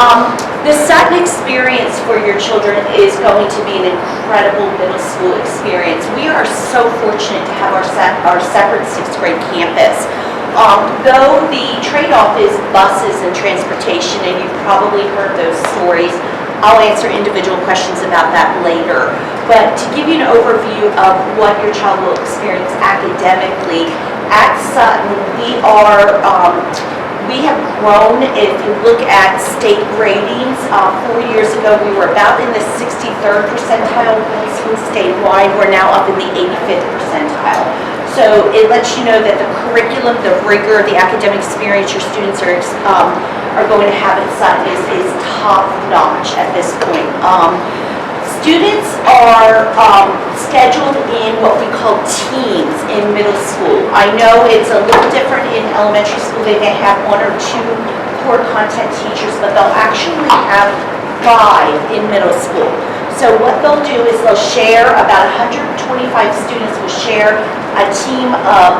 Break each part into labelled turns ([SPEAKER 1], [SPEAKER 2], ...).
[SPEAKER 1] The Sutton Experience for your children is going to be an incredible middle school experience. We are so fortunate to have our separate 6th grade campus. Though the trade-off is buses and transportation, and you've probably heard those stories, I'll answer individual questions about that later. But to give you an overview of what your child will experience academically, at Sutton, we have grown. If you look at state ratings, 4 years ago we were about in the 63rd percentile statewide. We're now up in the 85th percentile. So it lets you know that the curriculum, the rigor, the academic experience your students are going to have at Sutton is top notch at this point. Students are scheduled in what we call teams in middle school. I know it's a little different in elementary school. They may have 1 or 2 core content teachers, but they'll actually have 5 in middle school. So what they'll do is they'll share, about 125 students will share a team of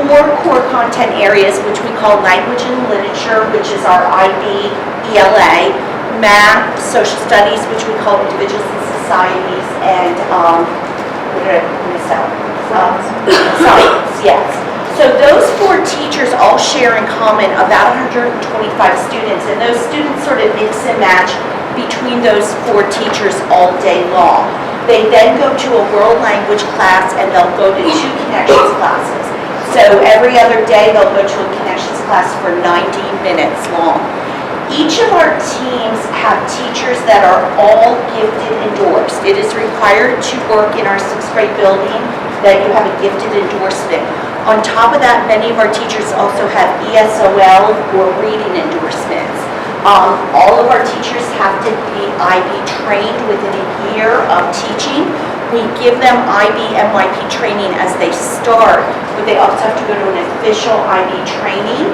[SPEAKER 1] 4 core content areas, which we call language and literature, which is our IB, ELA, math, social studies, which we call individuals and societies, and what did I miss out? Science, yes. So those 4 teachers all share in common about 125 students, and those students sort of mix and match between those 4 teachers all day long. They then go to a world language class, and they'll go to 2 connections classes. So every other day they'll go to a connections class for 90 minutes long. Each of our teams have teachers that are all gifted endorsed. It is required to work in our 6th grade building that you have a gifted endorsement. On top of that, many of our teachers also have ESOL or reading endorsements. All of our teachers have to be IB trained within a year of teaching. We give them IB MYP training as they start, but they also have to go to an official IB training.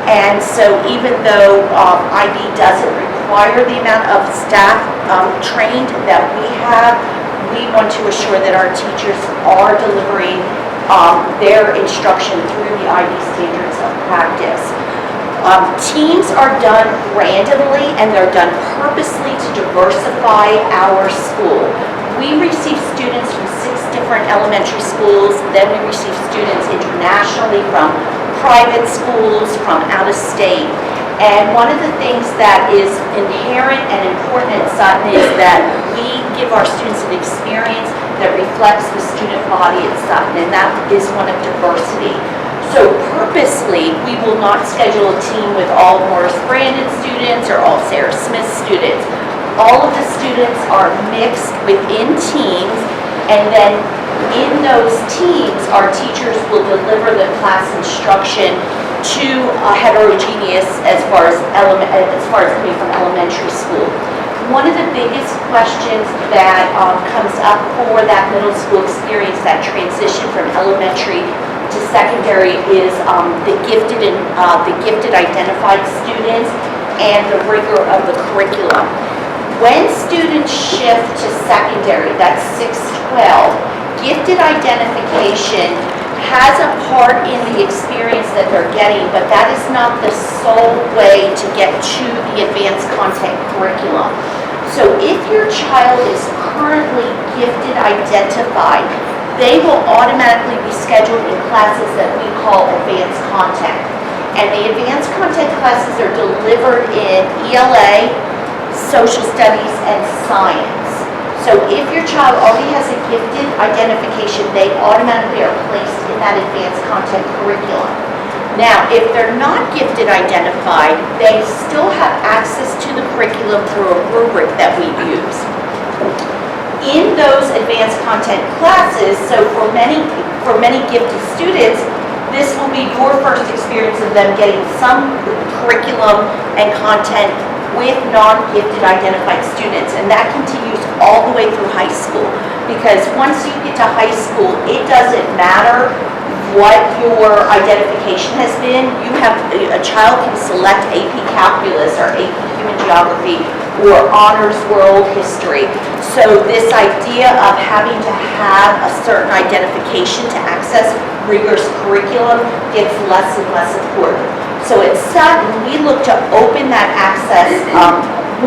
[SPEAKER 1] And so even though IB doesn't require the amount of staff trained that we have, we want to assure that our teachers are delivering their instruction through the IB standards of practice. Teams are done randomly, and they're done purposely to diversify our school. We receive students from 6 different elementary schools, then we receive students internationally from private schools, from out of state. And one of the things that is inherent and important at Sutton is that we give our students an experience that reflects the student body at Sutton, and that is one of diversity. So purposely, we will not schedule a team with all Morris Brandon students or all Sarah Smith students. All of the students are mixed within teams, and then in those teams, our teachers will deliver the class instruction to a heterogeneous as far as coming from elementary school. One of the biggest questions that comes up for that middle school experience, that transition from elementary to secondary, is the gifted identified students and the rigor of the curriculum. When students shift to secondary, that's 6-12, gifted identification has a part in the experience that they're getting, but that is not the sole way to get to the advanced content curriculum. So if your child is currently gifted identified, they will automatically be scheduled in classes that we call advanced content. And the advanced content classes are delivered in ELA, social studies, and science. So if your child already has a gifted identification, they automatically are placed in that advanced content curriculum. Now, if they're not gifted identified, they still have access to the curriculum through a rubric that we use. In those advanced content classes, so for many gifted students, this will be your first experience of them getting some curriculum and content with non-gifted identified students, and that continues all the way through high school, because once you get to high school, it doesn't matter what your identification has been. A child can select AP Calculus or AP Human Geography or Honors World History. So this idea of having to have a certain identification to access rigorous curriculum gets less and less important. So at Sutton, we look to open that access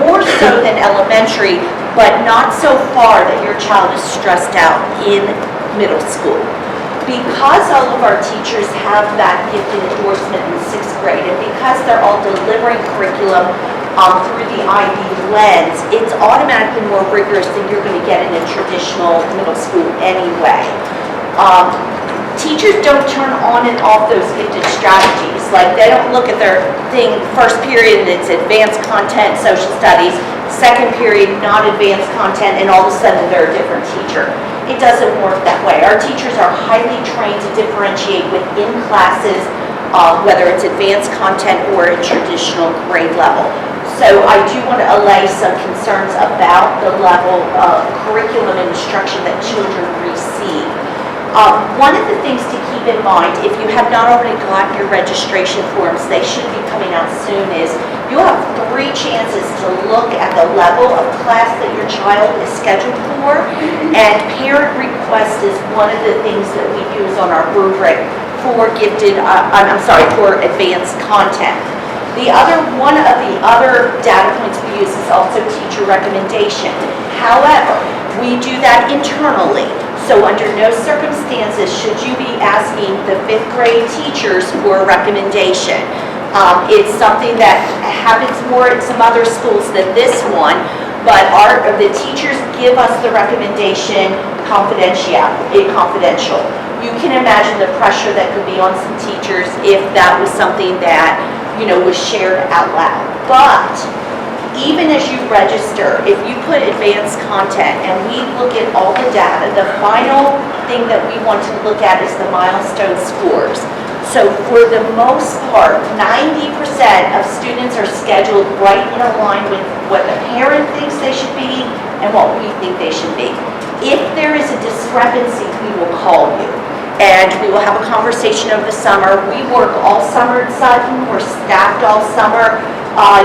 [SPEAKER 1] more so than elementary, but not so far that your child is stressed out in middle school. Because all of our teachers have that gifted endorsement in 6th grade, and because they're all delivering curriculum through the IB lens, it's automatically more rigorous than you're going to get in a traditional middle school anyway. Teachers don't turn on and off those gifted strategies. Like, they don't look at their thing first period and it's advanced content, social studies, second period, not advanced content, and all of a sudden they're a different teacher. It doesn't work that way. Our teachers are highly trained to differentiate within classes, whether it's advanced content or a traditional grade level. So I do want to allay some concerns about the level of curriculum and instruction that children receive. One of the things to keep in mind, if you have not already gotten your registration forms, they should be coming out soon, is you'll have 3 chances to look at the level of class that your child is scheduled for, and parent request is one of the things that we use on our rubric for for advanced content. One of the other data points we use is also teacher recommendation. However, we do that internally. So under no circumstances should you be asking the 5th grade teachers for a recommendation. It's something that happens more in some other schools than this one, but the teachers give us the recommendation confidential. You can imagine the pressure that could be on some teachers if that was something that, was shared out loud. But even as you register, if you put advanced content and we look at all the data, the final thing that we want to look at is the milestone scores. So for the most part, 90% of students are scheduled right in line with what the parent thinks they should be and what we think they should be. If there is a discrepancy, we will call you. And we will have a conversation over the summer. We work all summer at Sutton. We're staffed all summer.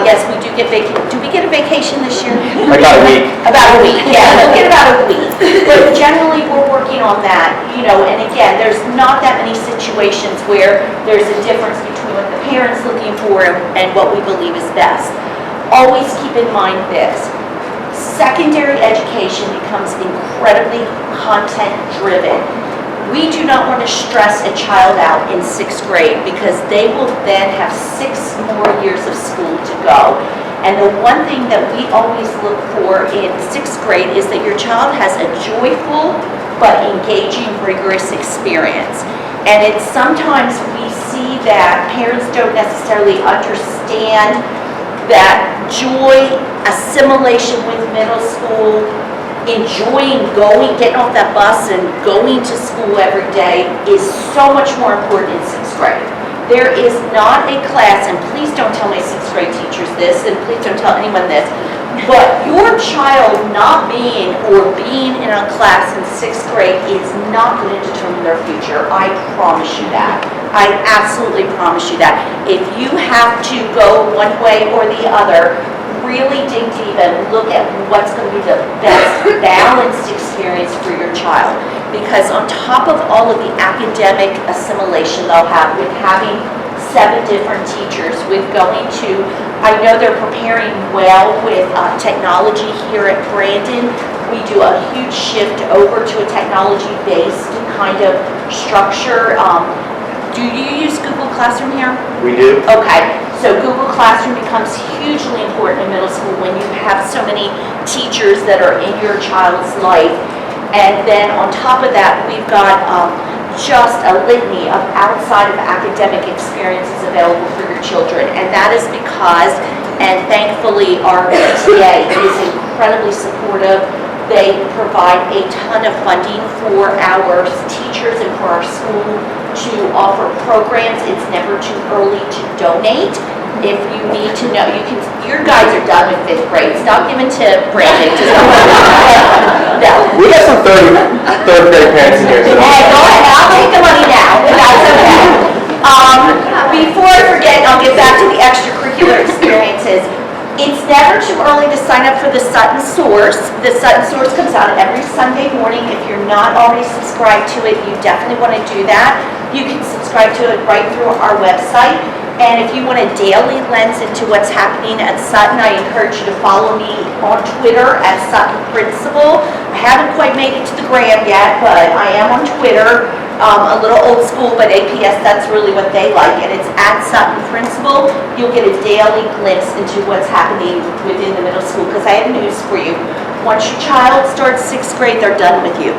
[SPEAKER 1] Yes, we do get vacation. Do we get a vacation this year?
[SPEAKER 2] About a week.
[SPEAKER 1] About a week, yeah. We'll get about a week. But generally, we're working on that, and again, there's not that many situations where there's a difference between what the parent's looking for and what we believe is best. Always keep in mind this. Secondary education becomes incredibly content-driven. We do not want to stress a child out in 6th grade because they will then have 6 more years of school to go. And the one thing that we always look for in 6th grade is that your child has a joyful but engaging, rigorous experience. And it's sometimes we see that parents don't necessarily understand that joy, assimilation with middle school, enjoying getting off that bus and going to school every day is so much more important in 6th grade. There is not a class, and please don't tell my 6th grade teachers this, and please don't tell anyone this, but your child not being or being in a class in 6th grade is not going to determine their future. I promise you that. I absolutely promise you that. If you have to go one way or the other, really dig deep and look at what's going to be the best balanced experience for your child. Because on top of all of the academic assimilation they'll have with having 7 different teachers, with going to, I know they're preparing well with technology here at Brandon. We do a huge shift over to a technology-based kind of structure. Do you use Google Classroom here?
[SPEAKER 2] We do.
[SPEAKER 1] Okay. So Google Classroom becomes hugely important in middle school when you have so many teachers that are in your child's life. And then on top of that, we've got just a litany of outside of academic experiences available for your children. And that is because, and thankfully our PTA is incredibly supportive. They provide a ton of funding for our teachers and for our school to offer programs. It's never too early to donate. If you need to know, your guys are done with 5th grade. Stop giving to Brandon. No.
[SPEAKER 2] We got some third grade parents in here. So.
[SPEAKER 1] Hey, go ahead. I'll take the money now. That's okay. Before I forget, I'll get back to the extracurricular experiences. It's never too early to sign up for the Sutton Source. The Sutton Source comes out every Sunday morning. If you're not already subscribed to it, you definitely want to do that. You can subscribe to it right through our website. And if you want a daily lens into what's happening at Sutton, I encourage you to follow me on Twitter at Sutton Principal. I haven't quite made it to the gram yet, but I am on Twitter. A little old school, but APS, that's really what they like, and it's at Sutton Principal. You'll get a daily glimpse into what's happening within the middle school, because I have news for you. Once your child starts 6th grade, they're done with you.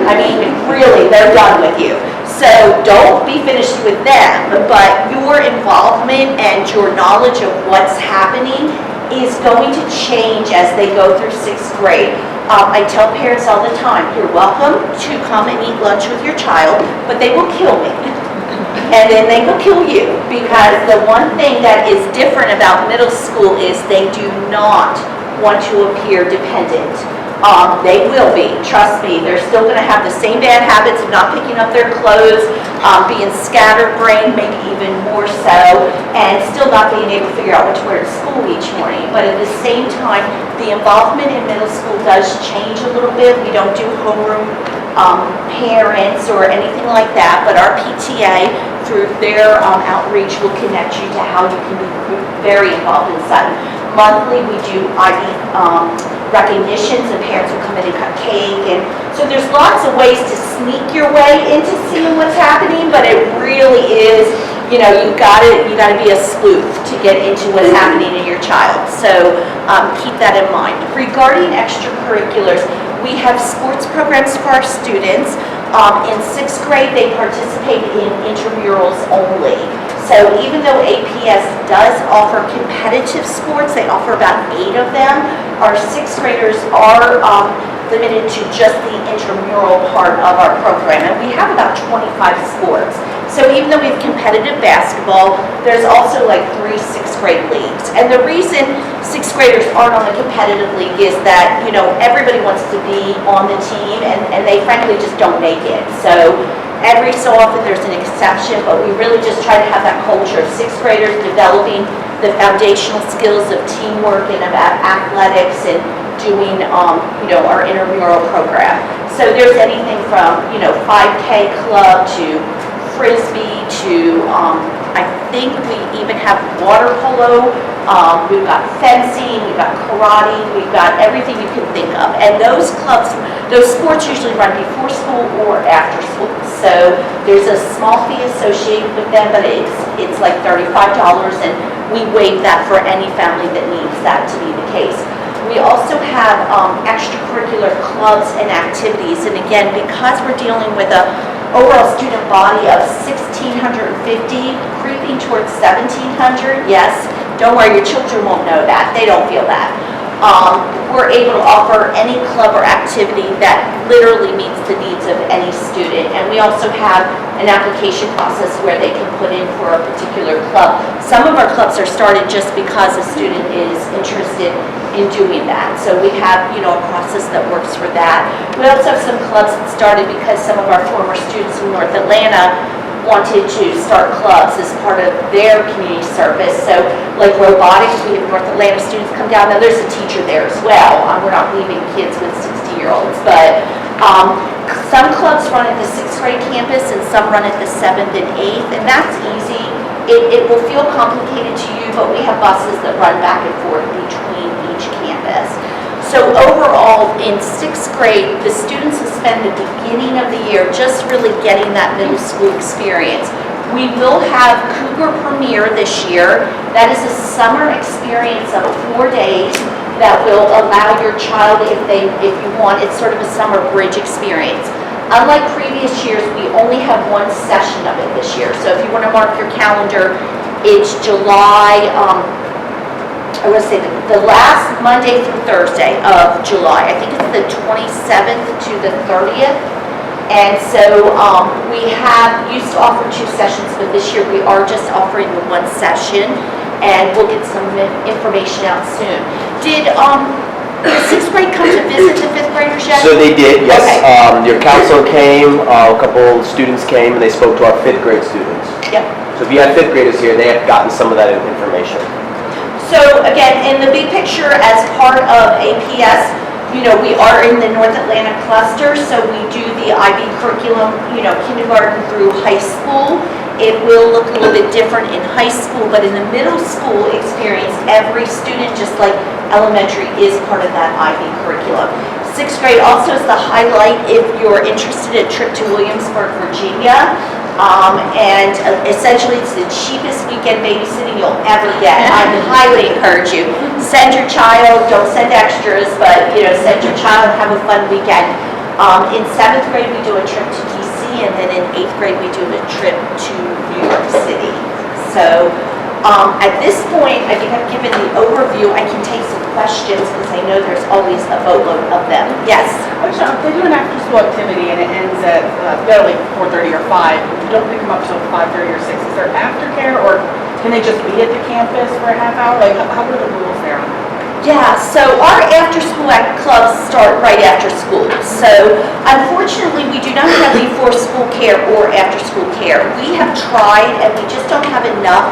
[SPEAKER 1] I mean, really, they're done with you. So don't be finished with them, but your involvement and your knowledge of what's happening is going to change as they go through 6th grade. I tell parents all the time, you're welcome to come and eat lunch with your child, but they will kill me. And then they will kill you, because the one thing that is different about middle school is they do not want to appear dependent. They will be, trust me. They're still going to have the same bad habits of not picking up their clothes, being scatterbrained, maybe even more so, and still not being able to figure out what to wear to school each morning. But at the same time, the involvement in middle school does change a little bit. We don't do homeroom parents or anything like that, but our PTA, through their outreach, will connect you to how you can be very involved in Sutton. Monthly, we do IB recognitions, and parents will come in and cut cake, and so there's lots of ways to sneak your way into seeing what's happening, but it really is, you gotta be a sleuth to get into what's happening in your child. So keep that in mind. Regarding extracurriculars, we have sports programs for our students. In 6th grade, they participate in intramurals only. So even though APS does offer competitive sports, they offer about 8 of them, our 6th graders are limited to just the intramural part of our program. And we have about 25 sports. So even though we have competitive basketball, there's also like 3 6th grade leagues. And the reason 6th graders aren't on the competitive league is that, everybody wants to be on the team, and they frankly just don't make it. So every so often there's an exception, but we really just try to have that culture of 6th graders developing the foundational skills of teamwork and about athletics and doing, our intramural program. So there's anything from, 5K club to Frisbee to, I think we even have water polo, we've got fencing, we've got karate, we've got everything you can think of. And those clubs, those sports usually run before school or after school. So there's a small fee associated with them, but it's like $35, and we waive that for any family that needs that to be the case. We also have extracurricular clubs and activities, and again, because we're dealing with a overall student body of 1,650, creeping towards 1,700. Yes, don't worry, your children won't know that. They don't feel that. We're able to offer any club or activity that literally meets the needs of any student. And we also have an application process where they can put in for a particular club. Some of our clubs are started just because a student is interested in doing that. So we have, a process that works for that. We also have some clubs that started because some of our former students from North Atlanta wanted to start clubs as part of their community service. So like robotics, we have North Atlanta students come down. Now there's a teacher there as well. We're not leaving kids with 60-year-olds, but some clubs run at the 6th grade campus and some run at the 7th and 8th, and that's easy. It will feel complicated to you, but we have buses that run back and forth between each campus. So overall, in 6th grade, the students will spend the beginning of the year just really getting that middle school experience. We will have Cougar Premier this year. That is a summer experience of 4 days that will allow your child, if you want, it's sort of a summer bridge experience. Unlike previous years, we only have 1 session of it this year. So if you want to mark your calendar, it's July, I want to say the last Monday through Thursday of July. I think it's the 27th to the 30th. And so we used to offer 2 sessions, but this year we are just offering the 1 session, and we'll get some information out soon. Did the 6th grade come to visit the 5th graders yet?
[SPEAKER 2] So they did, yes.
[SPEAKER 1] Okay.
[SPEAKER 2] Your counselor came, a couple students came, and they spoke to our 5th grade students.
[SPEAKER 1] Yep.
[SPEAKER 2] So if you had 5th graders here, they have gotten some of that information.
[SPEAKER 1] So again, in the big picture, as part of APS, we are in the North Atlanta cluster, so we do the IB curriculum, kindergarten through high school. It will look a little bit different in high school, but in the middle school experience, every student, just like elementary, is part of that IB curriculum. Sixth grade also is the highlight if you're interested in a trip to Williamsburg, Virginia. And essentially it's the cheapest weekend babysitting you'll ever get. I highly encourage you. Send your child, don't send extras, but send your child and have a fun weekend. In 7th grade we do a trip to DC, and then in 8th grade we do a trip to New York City. So at this point, I think I've given the overview. I can take some questions because I know there's always a boatload of them. Yes?
[SPEAKER 3] They do an after-school activity and it ends at barely 4:30 or 5. You don't pick them up till 5:30 or 6. Is there aftercare, or can they just be at the campus for a half hour? Like, how are the rules there on that?
[SPEAKER 1] Yeah, so our after-school clubs start right after school. So unfortunately, we do not have before-school care or after-school care. We have tried, and we just don't have enough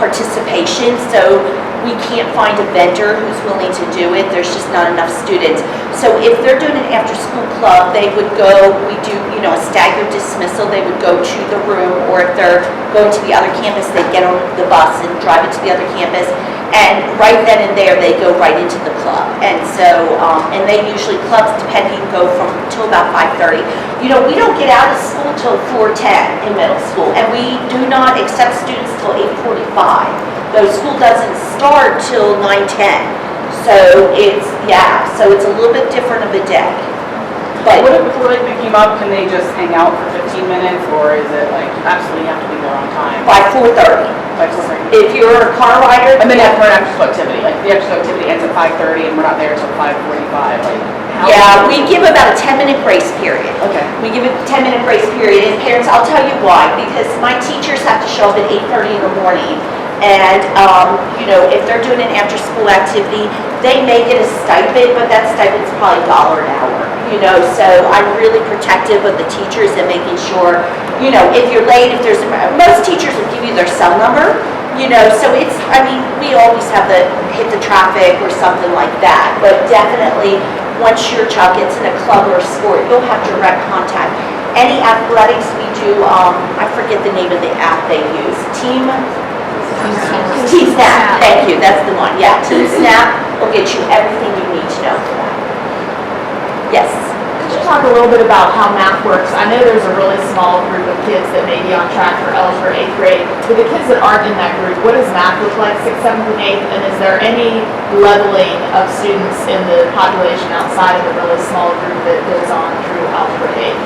[SPEAKER 1] participation, so we can't find a vendor who's willing to do it. There's just not enough students. So if they're doing an after-school club, they would go, we do, a staggered dismissal, they would go to the room, or if they're going to the other campus, they'd get on the bus and drive it to the other campus, and right then and there, they go right into the club. And so, and they usually, clubs depending, go till about 5:30. We don't get out of school till 4:10 in middle school, and we do not accept students till 8:45. Though school doesn't start till 9:10. So it's a little bit different of a day. But
[SPEAKER 3] what if before they pick him up, can they just hang out for 15 minutes, or is it like absolutely have to be there on time?
[SPEAKER 1] by 4:30.
[SPEAKER 3] By 4:30.
[SPEAKER 1] If you're a car rider,
[SPEAKER 3] And then for an after-school activity, like the after-school activity ends at 5:30 and we're not there until 5:45. Like,
[SPEAKER 1] yeah, we give about a 10-minute grace period.
[SPEAKER 3] Okay.
[SPEAKER 1] We give a 10-minute grace period, and parents, I'll tell you why, because my teachers have to show up at 8:30 in the morning. And, if they're doing an after-school activity, they may get a stipend, but that stipend's probably $1 an hour, so I'm really protective of the teachers and making sure, if you're late, most teachers will give you their cell number, so we always have to hit the traffic or something like that, but definitely, once your child gets in a club or a sport, you'll have direct contact. Any athletics we do, I forget the name of the app they use, Team Snap, thank you, that's the one, yeah, Team Snap will get you everything you need to know for that. Yes?
[SPEAKER 4] Could you talk a little bit about how math works? I know there's a really small group of kids that may be on track for algebra 8th grade. For the kids that aren't in that group, what does math look like 6th, 7th, and 8th? And is there any leveling of students in the population outside of the really small group that goes on through algebra 8?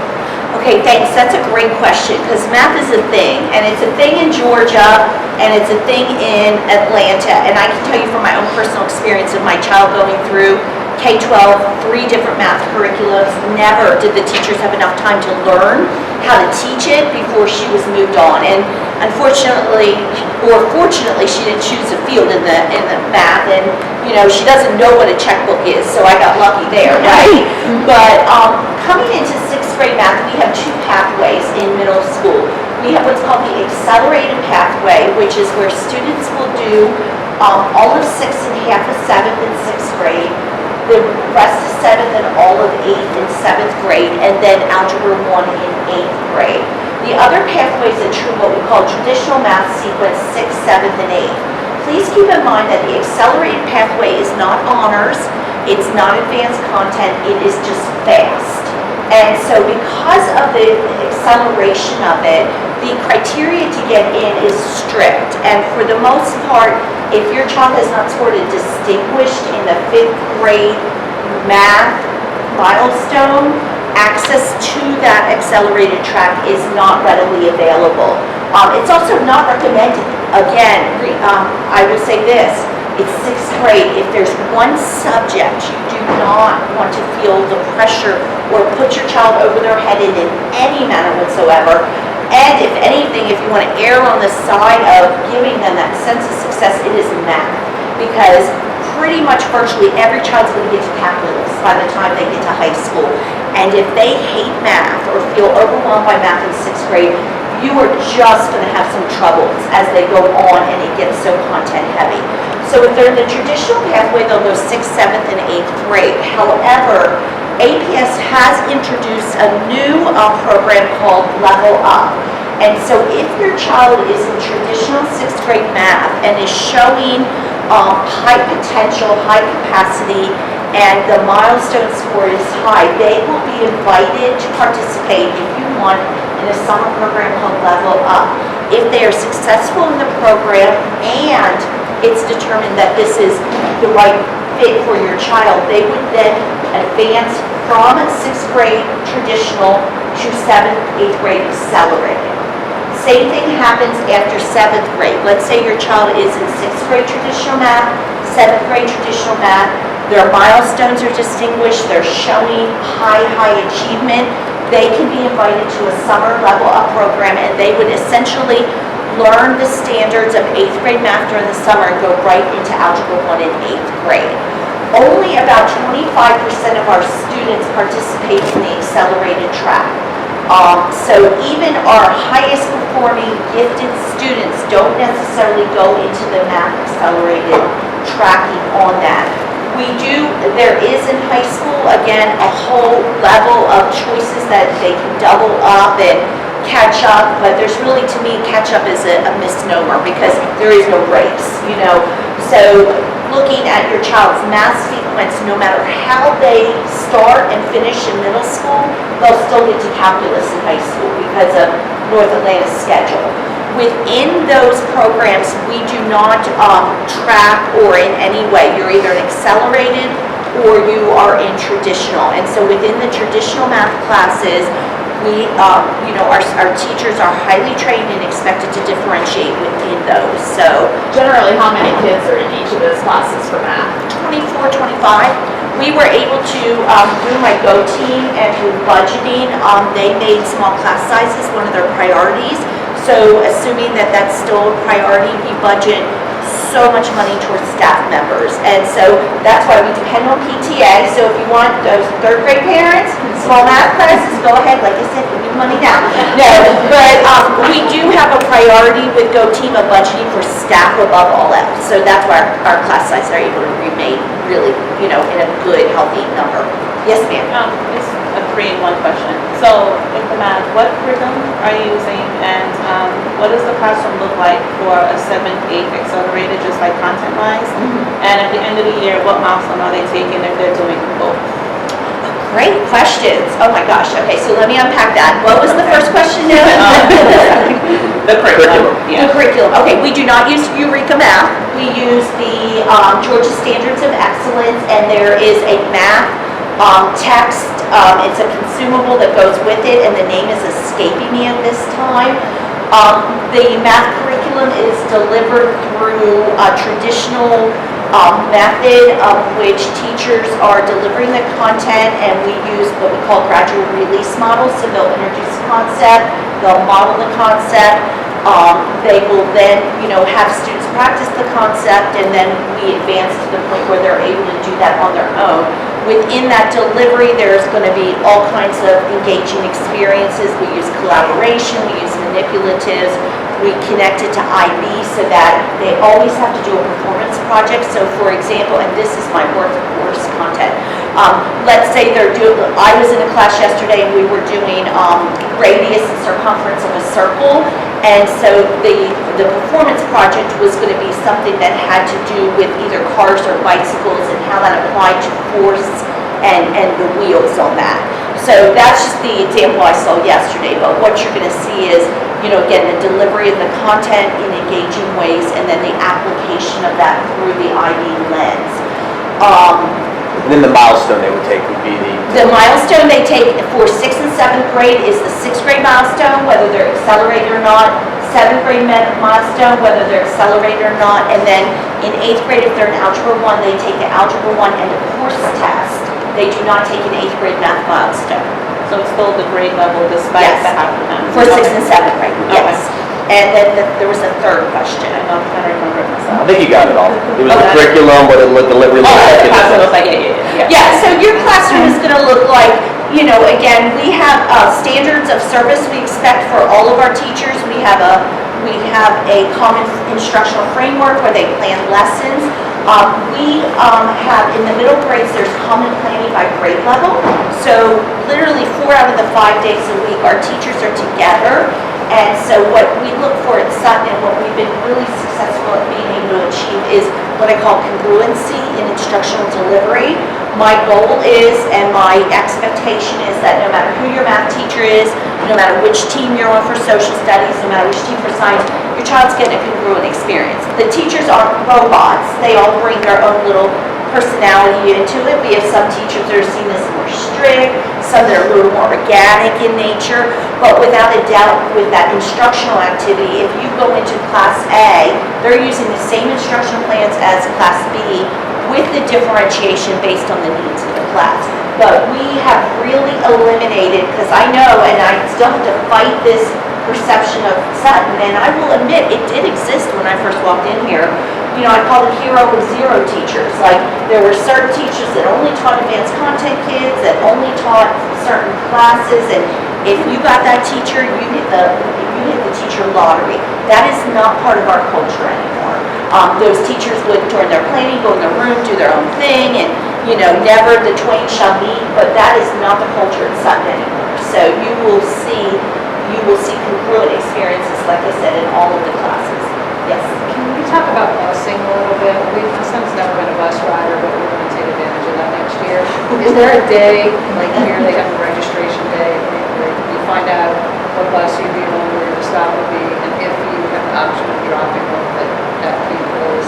[SPEAKER 1] Okay, thanks. That's a great question, because math is a thing, and it's a thing in Georgia, and it's a thing in Atlanta. And I can tell you from my own personal experience of my child going through K-12, 3 different math curriculums. Never did the teachers have enough time to learn how to teach it before she was moved on. And unfortunately, or fortunately, she didn't choose a field in the math, and she doesn't know what a checkbook is, so I got lucky there, right? But coming into 6th grade math, we have 2 pathways in middle school. We have what's called the accelerated pathway, which is where students will do all of 6th and half of 7th and 6th grade, the rest of 7th and all of 8th and 7th grade, and then Algebra 1 in 8th grade. The other pathway is what we call traditional math sequence 6th, 7th, and 8th. Please keep in mind that the accelerated pathway is not honors, it's not advanced content, it is just fast. And so because of the acceleration of it, the criteria to get in is strict. And for the most part, if your child has not scored a distinguished in the 5th grade math milestone, access to that accelerated track is not readily available. It's also not recommended. Again, I will say this, it's 6th grade. If there's one subject you do not want to feel the pressure or put your child over their head in any manner whatsoever, and if anything, if you want to err on the side of giving them that sense of success, it is math. Because pretty much virtually every child's going to get to calculus by the time they get to high school. And if they hate math or feel overwhelmed by math in 6th grade, you are just going to have some troubles as they go on and it gets so content heavy. So if they're in the traditional pathway, they'll go 6th, 7th, and 8th grade. However, APS has introduced a new program called Level Up. And so if your child is in traditional sixth grade math and is showing high potential, high capacity, and the milestone score is high, they will be invited to participate, if you want, in a summer program called Level Up. If they are successful in the program and it's determined that this is the right fit for your child, they would then advance from sixth grade traditional to seventh, eighth grade accelerated. Same thing happens after seventh grade. Let's say your child is in sixth grade traditional math, seventh grade traditional math, their milestones are distinguished, they're showing high achievement, they can be invited to a summer Level Up program, and they would essentially learn the standards of eighth grade math during the summer and go right into Algebra 1 in eighth grade. Only about 25% of our students participate in the accelerated track. So even our highest performing gifted students don't necessarily go into the math accelerated tracking on that. There is in high school, again, a whole level of choices that they can double up and catch up, but there's really, to me, catch up is a misnomer because there is no race, you know. So looking at your child's math sequence, no matter how they start and finish in middle school, they'll still get to calculus in high school because of North Atlanta's schedule. Within those programs, we do not track or in any way, you're either an accelerated or you are in traditional. And so within the traditional math classes, we, our teachers are highly trained and expected to differentiate within those. So
[SPEAKER 4] Generally, how many kids are in each of those classes for math?
[SPEAKER 1] 24, 25. We were able to, through my Go team and through budgeting, they made small class sizes one of their priorities. So assuming that that's still a priority, we budget so much money towards staff members. And so that's why we depend on PTA. So if you want those third grade parents, small math classes, go ahead. Like I said, we need money now. No, but we do have a priority with Go Team of budgeting for staff above all else. So that's why our class sizes are able to remain really, in a good, healthy number. Yes, ma'am.
[SPEAKER 5] It's a 3-in-1 question. So, with the math, what curriculum are you using, and what does the classroom look like for a 7th, 8th accelerated, just like content-wise? And at the end of the year, what milestone are they taking if they're doing both?
[SPEAKER 1] Great questions. Oh my gosh. Okay, so let me unpack that. What was the first question now?
[SPEAKER 5] The curriculum.
[SPEAKER 1] The curriculum. Okay, we do not use Eureka Math. We use the Georgia Standards of Excellence, and there is a math text. It's a consumable that goes with it, and the name is escaping me at this time. The math curriculum is delivered through a traditional method of which teachers are delivering the content, and we use what we call gradual release models. So they'll introduce a concept, they'll model the concept, they will then, have students practice the concept, and then we advance to the point where they're able to do that on their own. Within that delivery, there's going to be all kinds of engaging experiences. We use collaboration, we use manipulatives, we connect it to IB so that they always have to do a performance project. So for example, and this is my work course content, let's say I was in a class yesterday and we were doing radius and circumference of a circle, and so the performance project was going to be something that had to do with either cars or bicycles and how that applied to force and the wheels on that. So that's just the example I saw yesterday, but what you're going to see is, again, the delivery of the content in engaging ways, and then the application of that through the IB lens.
[SPEAKER 2] And then the milestone they would take would be
[SPEAKER 1] The milestone they take for 6th and 7th grade is the 6th grade milestone, whether they're accelerated or not, 7th grade milestone, whether they're accelerated or not, and then in 8th grade, if they're in Algebra 1, they take the Algebra 1 and a course test. They do not take an 8th grade math milestone.
[SPEAKER 5] So it's still the grade level despite
[SPEAKER 1] Yes.
[SPEAKER 5] the acronym?
[SPEAKER 1] For 6th and 7th grade,
[SPEAKER 5] Okay.
[SPEAKER 1] yes. And then there was a third question.
[SPEAKER 5] I know I'm trying to remember it myself.
[SPEAKER 2] I think you got it all. It was the
[SPEAKER 5] Okay.
[SPEAKER 2] curriculum, what it looked, delivery looked like.
[SPEAKER 5] The classroom looks like, yeah.
[SPEAKER 1] Yeah, so your classroom is going to look like, again, we have standards of service we expect for all of our teachers. We have a common instructional framework where they plan lessons. We have, in the middle grades, there's common planning by grade level. So literally 4 out of the 5 days a week, our teachers are together, And so what we look for at Sutton and what we've been really successful at being able to achieve is what I call congruency in instructional delivery. My goal is, and my expectation is that no matter who your math teacher is, no matter which team you're on for social studies, no matter which team for science, your child's getting a congruent experience. The teachers aren't robots. They all bring their own little personality into it. We have some teachers that are seen as more strict, some that are a little more organic in nature, but without a doubt with that instructional activity, if you go into class A, they're using the same instructional plans as class B with the differentiation based on the needs of the class. But we have really eliminated, because I know, and I still have to fight this perception of Sutton, and I will admit it did exist when I first walked in here. You know, I called it hero with zero teachers. Like, there were certain teachers that only taught advanced content kids, that only taught certain classes, and if you got that teacher, you hit the teacher lottery. That is not part of our culture anymore. Those teachers would, during their planning, go in their room, do their own thing, and, you know, never the twain shall meet, but that is not the culture at Sutton anymore. So you will see congruent experiences, like I said, in all of the classes. Yes.
[SPEAKER 6] Can we talk about busing a little bit? My son's never been a bus rider, but we're going to take advantage of that next year. Is there a day, like here, they have a registration day, where you find out what bus you'd be on, where your stop would be, and if you have the option of dropping off at people's,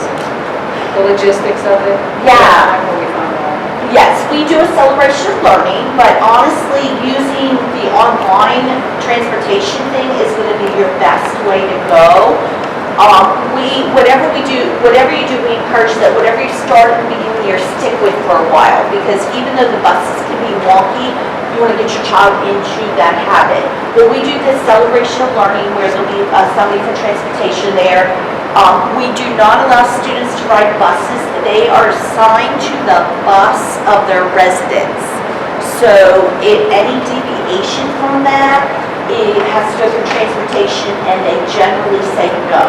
[SPEAKER 6] the logistics of it?
[SPEAKER 1] Yeah.
[SPEAKER 6] How will we find out?
[SPEAKER 1] Yes, we do a celebration of learning, but honestly, using the online transportation thing is going to be your best way to go. Whatever you do, we encourage that whatever you start at the beginning of the year, stick with for a while, because even though the buses can be wonky, you want to get your child into that habit. But we do this celebration of learning where there'll be somebody from transportation there. We do not allow students to ride buses. They are assigned to the bus of their residence. So any deviation from that, it has to go through transportation, and they generally say no.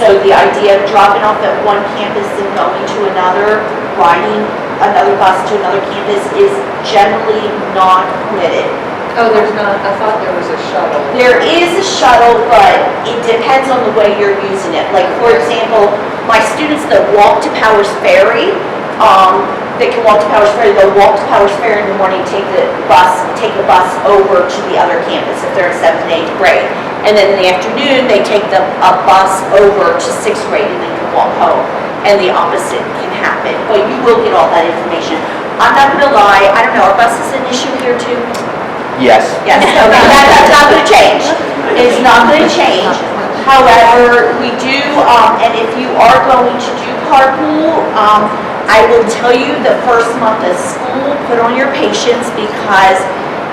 [SPEAKER 1] So the idea of dropping off at one campus and going to another, riding another bus to another campus is generally not permitted.
[SPEAKER 6] Oh, there's not, I thought there was a shuttle.
[SPEAKER 1] There is a shuttle, but it depends on the way you're using it. Like, for example, my students that walk to Powers Ferry, they can walk to Powers Ferry, they'll walk to Powers Ferry in the morning, take the bus over to the other campus if they're in 7th and 8th grade. And then in the afternoon, they take a bus over to 6th grade and they can walk home. And the opposite can happen, but you will get all that information. I'm not gonna lie, I don't know, are buses an issue here too?
[SPEAKER 2] Yes.
[SPEAKER 1] Yes, okay, that's not gonna change. It's not gonna change. However, we do, and if you are going to do carpool, I will tell you the first month of school, put on your patience, because,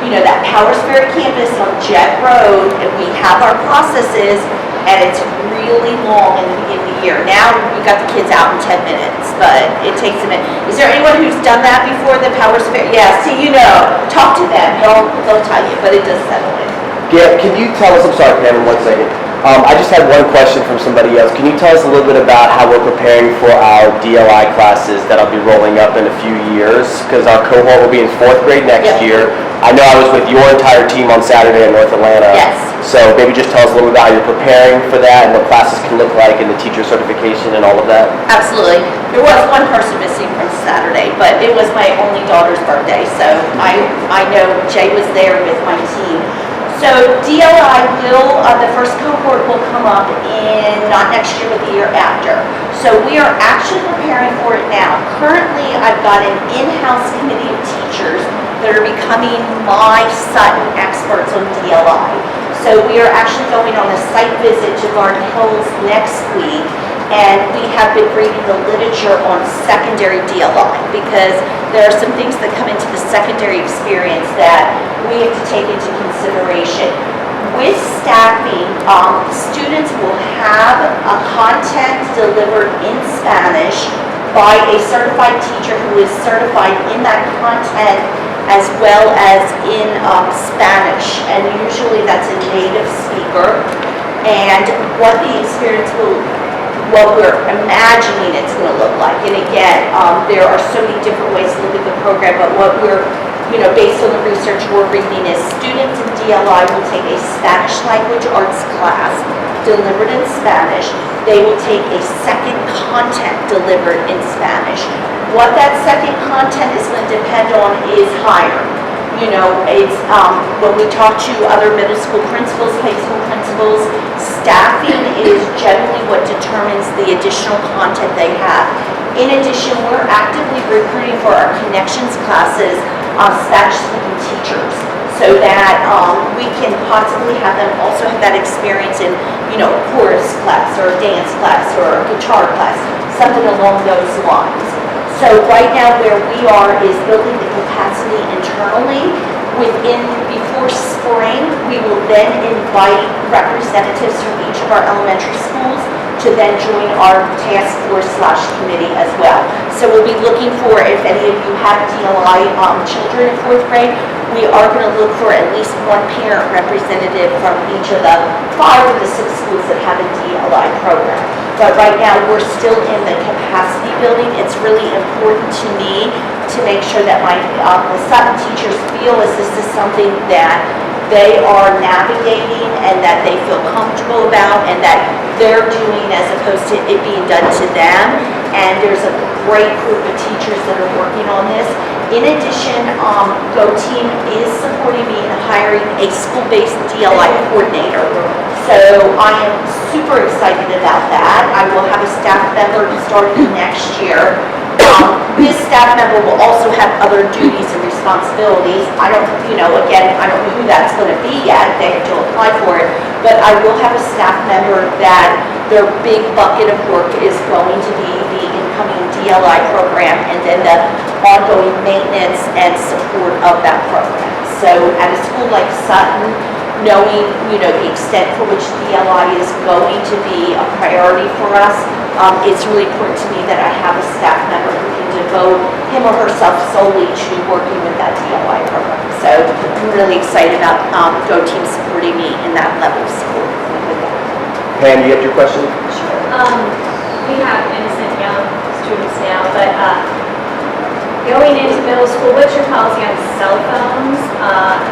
[SPEAKER 1] you know, that Powers Ferry campus on Jet Road, and we have our processes, and it's really long in the beginning of the year. Now, we've got the kids out in 10 minutes, but it takes a minute. Is there anyone who's done that before, the Powers Ferry? Yeah, see, you know, talk to them, they'll tell you, but it does settle in.
[SPEAKER 2] Gail, can you tell us, I'm sorry, Pam, in 1 second. I just had one question from somebody else. Can you tell us a little bit about how we're preparing for our DLI classes that'll be rolling up in a few years? Because our cohort will be in 4th grade next
[SPEAKER 1] Yep.
[SPEAKER 2] year. I know I was with your entire team on Saturday in North Atlanta.
[SPEAKER 1] Yes.
[SPEAKER 2] So maybe just tell us a little bit about how you're preparing for that and what classes can look like and the teacher certification and all of that.
[SPEAKER 1] Absolutely. There was one person missing from Saturday, but it was my only daughter's birthday, so I know Jay was there with my team. So DLI the first cohort will come up in, not next year, but the year after. So we are actually preparing for it now. Currently, I've got an in-house committee of teachers that are becoming my Sutton experts on DLI. So we are actually going on a site visit to Garden Hills next week, and we have been reading the literature on secondary DLI, because there are some things that come into the secondary experience that we have to take into consideration. With staffing, students will have a content delivered in Spanish by a certified teacher who is certified in that content as well as in Spanish, and usually that's a native speaker. And what the experience what we're imagining it's going to look like. And again, there are so many different ways to look at the program, but what we're based on the research we're reading, is students in DLI will take a Spanish language arts class delivered in Spanish. They will take a second content delivered in Spanish. What that second content is going to depend on is higher. It's when we talk to other middle school principals, high school principals, staffing is generally what determines the additional content they have. In addition, we're actively recruiting for our connections classes Spanish-speaking teachers, so that we can possibly have them also have that experience in, chorus class or a dance class or a guitar class, something along those lines. So right now where we are is building the capacity internally. Before spring, we will then invite representatives from each of our elementary schools to then join our task force/committee as well. So we'll be looking for, if any of you have DLI children in 4th grade, we are going to look for at least one parent representative from each of the 5 of the 6 schools that have a DLI program. But right now, we're still in the capacity building. It's really important to me to make sure that the Sutton teachers feel as this is something that they are navigating and that they feel comfortable about and that they're doing as opposed to it being done to them. And there's a great group of teachers that are working on this. In addition, Go Team is supporting me in hiring a school-based DLI coordinator. So I am super excited about that. I will have a staff member starting next year. This staff member will also have other duties and responsibilities. I don't know who that's going to be yet. They have to apply for it. But I will have a staff member that their big bucket of work is going to be the incoming DLI program and then the ongoing maintenance and support of that program. So at a school like Sutton, knowing, the extent for which DLI is going to be a priority for us, it's really important to me that I have a staff member who can devote him or herself solely to working with that DLI program. So I'm really excited about Go Team supporting me in that level of support with that.
[SPEAKER 2] Pam, you have your question?
[SPEAKER 7] Sure. We have innocent young students now, but going into middle school, what's your policy on cell phones?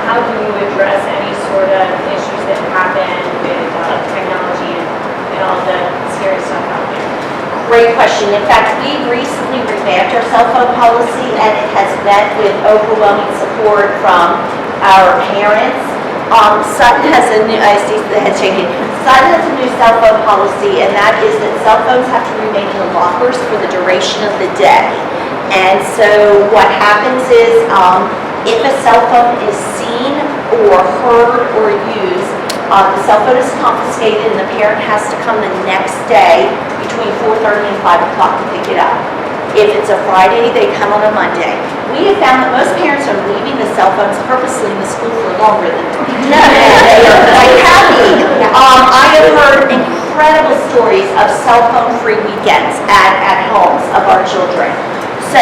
[SPEAKER 7] How do you address any sort of issues that happen with technology and all the scary stuff out there?
[SPEAKER 1] Great question. In fact, we recently revamped our cell phone policy and it has met with overwhelming support from our parents. Sutton has a new, I see the head shaking. Sutton has a new cell phone policy, and that is that cell phones have to remain in the lockers for the duration of the day. And so what happens is, if a cell phone is seen or heard or used, the cell phone is confiscated and the parent has to come the next day between 4:30 and 5 o'clock to pick it up. If it's a Friday, they come on a Monday. We have found that most parents are leaving the cell phones purposely in the school for longer than they are quite happy. I have heard incredible stories of cell phone-free weekends at homes of our children. So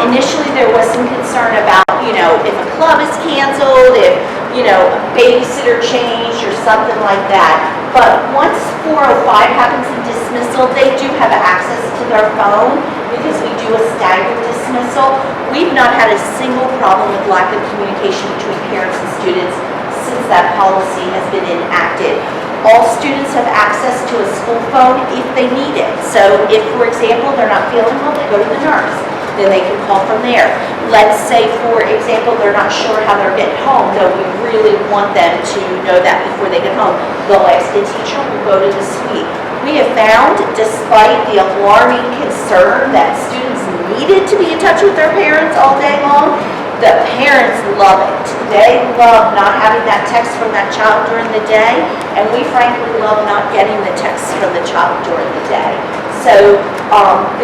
[SPEAKER 1] initially there was some concern about, if a club is canceled, if, a babysitter changed or something like that. But once 4:05 happens in dismissal, they do have access to their phone because we do a staggered dismissal. We've not had a single problem with lack of communication between parents and students since that policy has been enacted. All students have access to a school phone if they need it. So if, for example, they're not feeling well, they go to the nurse. Then they can call from there. Let's say, for example, they're not sure how they're getting home, though we really want them to know that before they get home. They'll ask the teacher, we'll go to the suite. We have found, despite the alarming concern that students needed to be in touch with their parents all day long, the parents love it. They love not having that text from that child during the day, and we frankly love not getting the text from the child during the day. So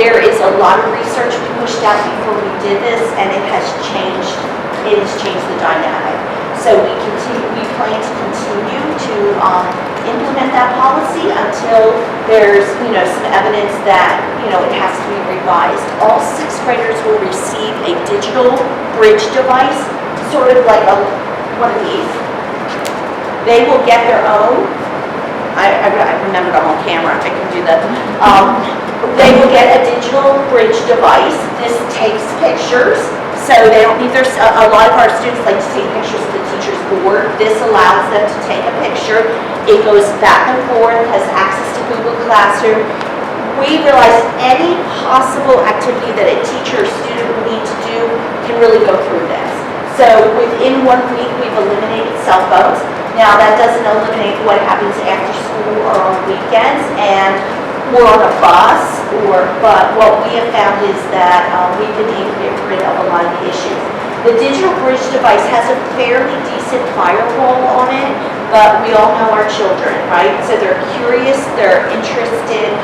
[SPEAKER 1] there is a lot of research we pushed out before we did this, and it has changed the dynamic. So we plan to continue to implement that policy until there's, some evidence that, it has to be revised. All 6th graders will receive a digital bridge device, sort of like one of these. They will get their own. I remembered I'm on camera, I can do that. They will get a digital bridge device. This takes pictures, So they don't need a lot of our students like to take pictures of the teacher's board. This allows them to take a picture. It goes back and forth, has access to Google Classroom. We realize any possible activity that a teacher or student would need to do can really go through this. So within 1 week, we've eliminated cell phones. Now, that doesn't eliminate what happens after school or on weekends, or on a bus, but what we have found is that we've been able to get rid of a lot of the issues. The digital bridge device has a fairly decent firewall on it, but we all know our children, right? So they're curious, they're interested.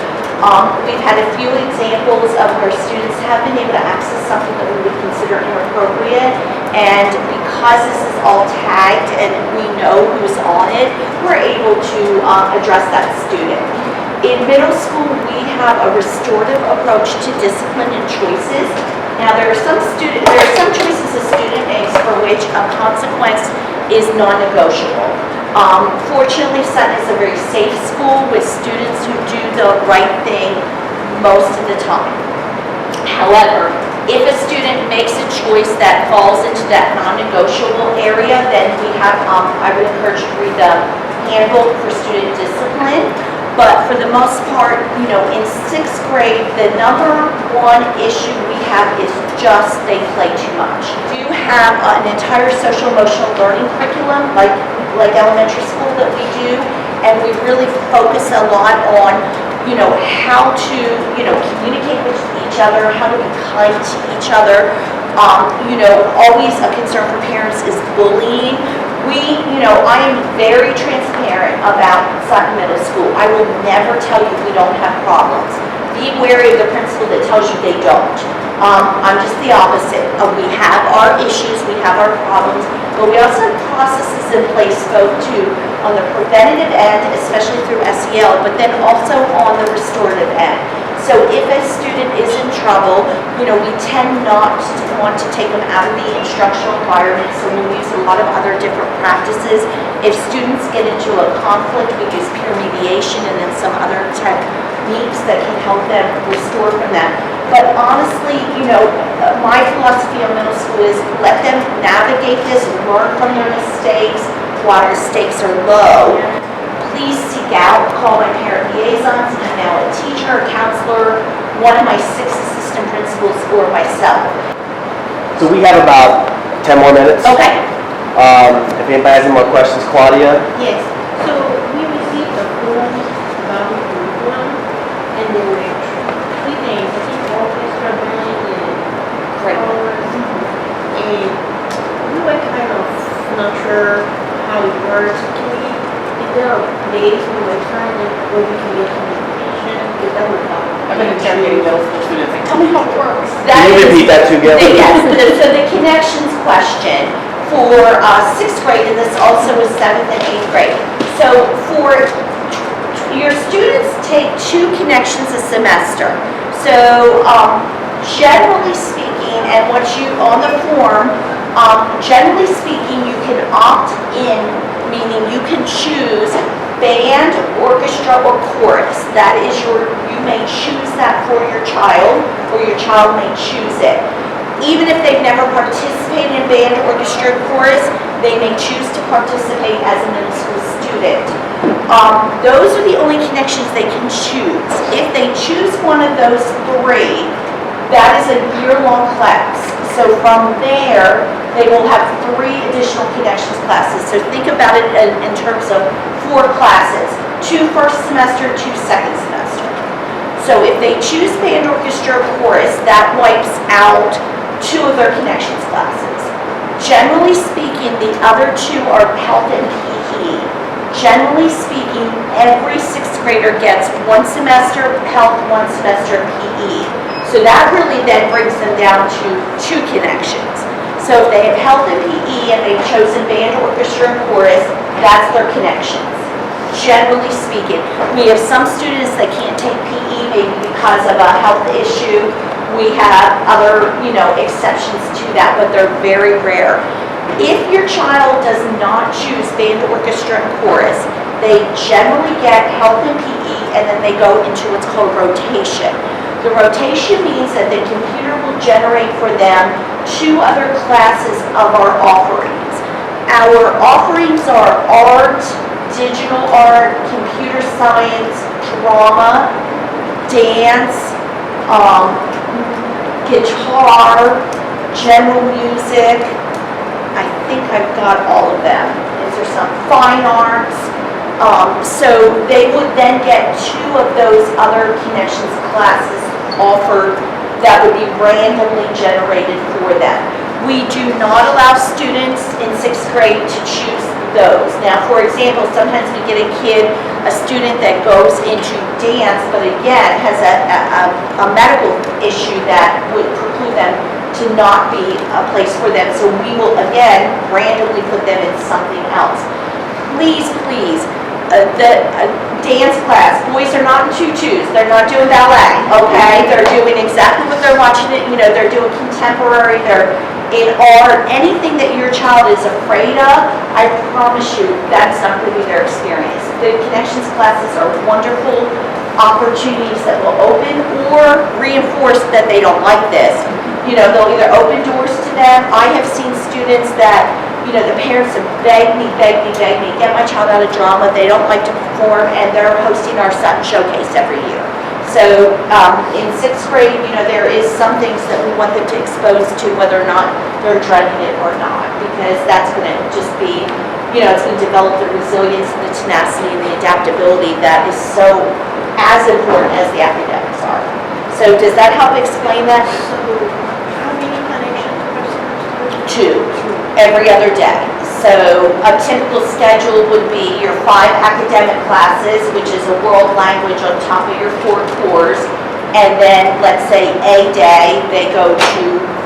[SPEAKER 1] We've had a few examples of where students have been able to access something that we would consider inappropriate, and because this is all tagged and we know who's on it, we're able to address that student. In middle school, we have a restorative approach to discipline and choices. Now, there are some choices a student makes for which a consequence is non-negotiable. Fortunately, Sutton is a very safe school with students who do the right thing most of the time. However, if a student makes a choice that falls into that non-negotiable area, then we have, I would encourage you to read the handbook for student discipline. But for the most part, in 6th grade, the number one issue we have is just they play too much. We do have an entire social emotional learning curriculum like elementary school that we do, and we really focus a lot on, how to, communicate with each other, how to be kind to each other. Always a concern for parents is bullying. I am very transparent about Sutton Middle School. I will never tell you we don't have problems. Be wary of the principal that tells you they don't. I'm just the opposite. We have our issues, we have our problems, but we also have processes in place both on the preventative end, especially through SEL, but then also on the restorative end. So if a student is in trouble, we tend not to want to take them out of the instructional environment, so we'll use a lot of other different practices. If students get into a conflict, we use peer mediation and then some other techniques that can help them restore from that. But honestly, my philosophy on middle school is let them navigate this, learn from their mistakes while their stakes are low. Please seek out, call my parent liaisons, email a teacher, a counselor, one of my 6 assistant principals, or myself.
[SPEAKER 2] So we have about 10 more minutes.
[SPEAKER 1] Okay.
[SPEAKER 2] If anybody has any more questions, Claudia?
[SPEAKER 8] Yes, so we received a form about the curriculum, and there were 3 things, I think orchestra, band, and chorus. And we were kind of not sure how it works. Can we, is there a place we were trying to, where we can get some information? Because that would help.
[SPEAKER 3] I've been interrogating middle school students, like, tell me how it works.
[SPEAKER 2] Can you repeat that too, Gail?
[SPEAKER 1] Yes, so the connections question for 6th grade, and this also is 7th and 8th grade. So for your students take 2 connections a semester. So generally speaking, and what you, on the form, generally speaking, you can opt in, meaning you can choose band, orchestra, or chorus. That is you may choose that for your child, or your child may choose it. Even if they've never participated in band, orchestra, or chorus, they may choose to participate as a middle school student. Those are the only connections they can choose. If they choose one of those 3, that is a year-long class. So from there, they will have 3 additional connections classes. So think about it in terms of 4 classes, 2 first semester, 2 second semester. So if they choose band, orchestra, or chorus, that wipes out 2 of their connections classes. Generally speaking, the other 2 are health and PE. Generally speaking, every 6th grader gets 1 semester health, 1 semester PE. So that really then brings them down to 2 connections. So if they have health and PE and they've chosen band, orchestra, and chorus, that's their connections. Generally speaking, we have some students that can't take PE maybe because of a health issue. We have other, exceptions to that, but they're very rare. If your child does not choose band, orchestra, and chorus, they generally get health and PE, and then they go into what's called rotation. The rotation means that the computer will generate for them two other classes of our offerings. Our offerings are art, digital art, computer science, drama, dance, guitar, general music. I think I've got all of them. Is there some fine arts? So they would then get two of those other connections classes offered that would be randomly generated for them. We do not allow students in 6th grade to choose those. Now, for example, sometimes we get a student that goes into dance, but again, has a medical issue that would preclude them to not be a place for them. So we will, again, randomly put them in something else. Please, the dance class, boys are not in tutus, they're not doing ballet, okay? They're doing exactly what they're watching it, they're doing contemporary, they're in art, anything that your child is afraid of, I promise you, that's not going to be their experience. The connections classes are wonderful opportunities that will open or reinforce that they don't like this. They'll either open doors to them. I have seen students that, the parents have begged me, get my child out of drama. They don't like to perform, and they're hosting our Sutton Showcase every year. So in 6th grade, there is some things that we want them to expose to, whether or not they're dreading it or not, because that's going to just be, it's going to develop the resilience and the tenacity and the adaptability that is so as important as the academics are. So does that help explain that?
[SPEAKER 8] So how many connections per semester?
[SPEAKER 1] 2, every other day. So a typical schedule would be your 5 academic classes, which is a world language on top of your 4 cores. And then, let's say A day, they go to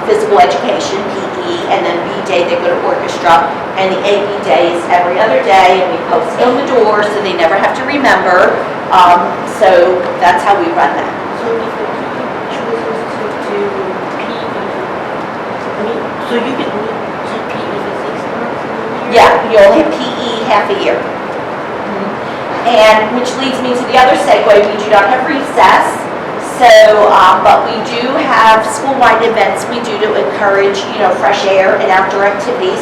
[SPEAKER 1] physical education, PE, and then B day, they go to orchestra. And the AB day is every other day, and we post it on the door so they never have to remember. So that's how we run that.
[SPEAKER 8] So if the kid chooses to do PE, so you can only take PE for 6 months in a year?
[SPEAKER 1] Yeah, you only have PE half a year. And which leads me to the other segue, we do not have recess. So, but we do have school-wide events we do to encourage, fresh air and outdoor activities.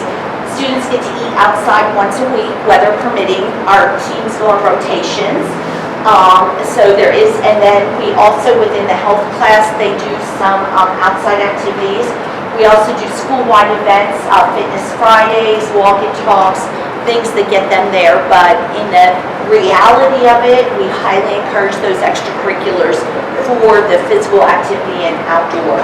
[SPEAKER 1] Students get to eat outside once a week, weather permitting. Our teams go on rotations. So there is, and then we also, within the health class, they do some outside activities. We also do school-wide events, Fitness Fridays, walk and talks, things that get them there. But in the reality of it, we highly encourage those extracurriculars for the physical activity and outdoor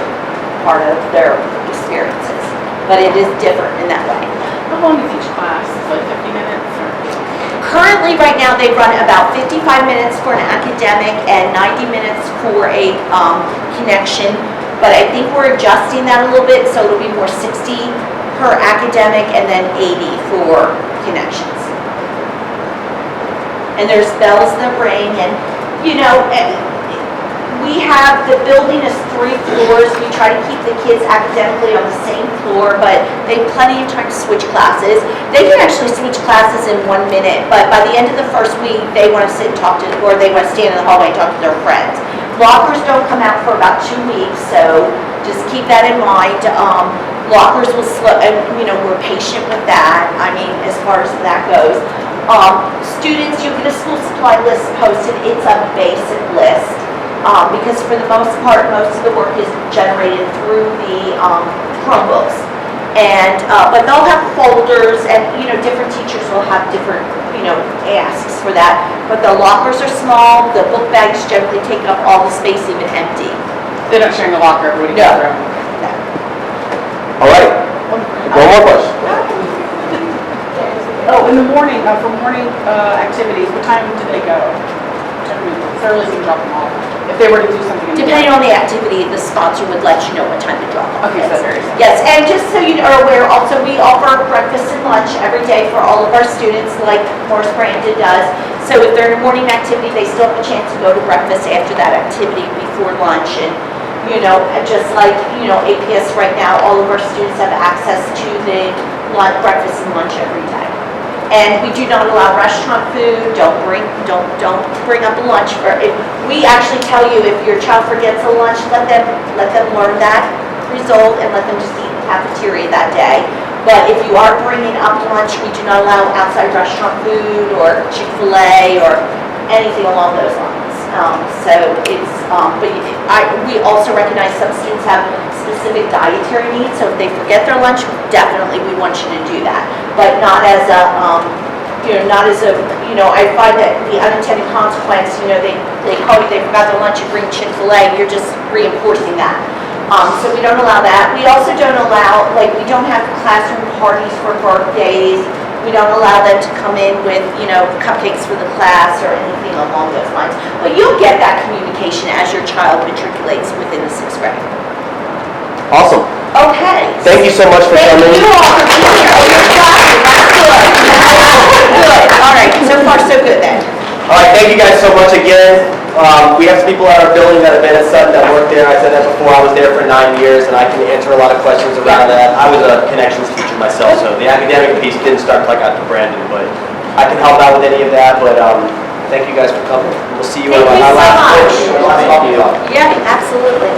[SPEAKER 1] part of their experiences. But it is different in that way.
[SPEAKER 3] How long is each class? Like 50 minutes or?
[SPEAKER 1] Currently, right now, they run about 55 minutes for an academic and 90 minutes for a connection. But I think we're adjusting that a little bit, so it'll be more 60 per academic and then 80 for connections. And there's bells that ring, and we have, the building is 3 floors. We try to keep the kids academically on the same floor, but they have plenty of time to switch classes. They can actually switch classes in 1 minute, but by the end of the first week, they want to sit and talk to, or they want to stand in the hallway and talk to their friends. Lockers don't come out for about 2 weeks, so just keep that in mind. Lockers will slow, and we're patient with that. I mean, as far as that goes. Students, you get a school supply list posted. It's a basic list. Because for the most part, most of the work is generated through the Chromebooks. And, but they'll have folders, and, different teachers will have different, asks for that. But the lockers are small, the book bags generally take up all the space, even empty.
[SPEAKER 3] They're not sharing the locker, everybody
[SPEAKER 1] No.
[SPEAKER 3] gets their own.
[SPEAKER 2] All right, one more question.
[SPEAKER 3] Oh, in the morning, for morning activities, what time do they go? It's early to drop them off. If they were to do something in the
[SPEAKER 1] Depending on the activity, the sponsor would let you know what time to drop off.
[SPEAKER 3] Okay, so that's very simple.
[SPEAKER 1] Yes, and just so you are aware, also we offer breakfast and lunch every day for all of our students, like Morris Brandon does. So if they're in a morning activity, they still have a chance to go to breakfast after that activity before lunch. And just like APS right now, all of our students have access to the breakfast and lunch every day. And we do not allow restaurant food. Don't bring up a lunch. We actually tell you, if your child forgets a lunch, let them learn that result and let them just eat cafeteria that day. But if you are bringing up lunch, we do not allow outside restaurant food or Chick-fil-A or anything along those lines. So it's, we also recognize some students have specific dietary needs, so if they forget their lunch, definitely we want you to do that. But not as a, I find that the unintended consequence, they call you, they forgot their lunch, you bring Chick-fil-A, you're just reinforcing that. So we don't allow that. We also don't allow, we don't have classroom parties for birthdays. We don't allow them to come in with, cupcakes for the class or anything along those lines. But you'll get that communication as your child matriculates within the 6th grade.
[SPEAKER 2] Awesome.
[SPEAKER 1] Okay.
[SPEAKER 2] Thank you so much for
[SPEAKER 1] Thank
[SPEAKER 2] coming.
[SPEAKER 1] you all for being here. Oh, you're clapping. That's good. Good. All right. So far, so good then.
[SPEAKER 2] All right, thank you guys so much again. We have some people at our building that have been at Sutton that work there. I said that before. I was there for 9 years, and I can answer a lot of questions around that. I was a connections teacher myself, so the academic piece didn't start until I got to Brandon, but I can help out with any of that. But thank you guys for coming. We'll see you
[SPEAKER 1] Thank
[SPEAKER 2] on
[SPEAKER 1] you
[SPEAKER 2] our
[SPEAKER 1] so
[SPEAKER 2] last
[SPEAKER 1] much.
[SPEAKER 2] course.
[SPEAKER 1] Yeah, absolutely.